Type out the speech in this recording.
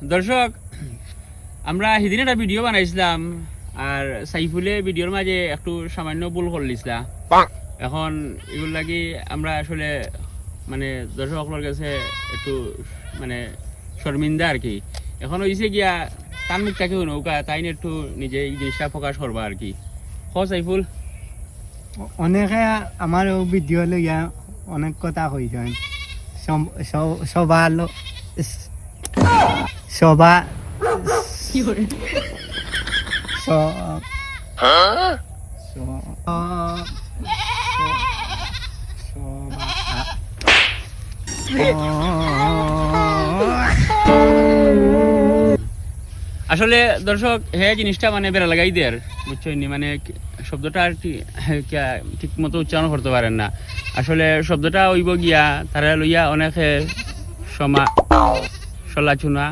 দর্শক আমরা সেদিন একটা ভিডিও বানাইছিলাম আর সাইফুলে ভিডিওর মাঝে একটু সামান্য ভুল করলিছিলাম। এখন এগুলো লাগি আমরা আসলে মানে দর্শকদের কাছে একটু মানে শর্মিন্দা আর কি। এখন হয়েছে গিয়া তার মুখটাকে নৌকা তাই একটু নিজে এই জিনিসটা প্রকাশ করবা আর কি। সাইফুল অনেকে আমার ভিডিও লইয়া অনেক কথা কইছেন সবার সবার আসলে দর্শক হ্যাঁ জিনিসটা মানে বেড়া লাগাই দেয় বুঝছেন মানে শব্দটা আর কি ঠিক মতো উচ্চারণ করতে পারেন না। আসলে শব্দটা হইব গিয়া তারা লইয়া অনেকে সমালোচনা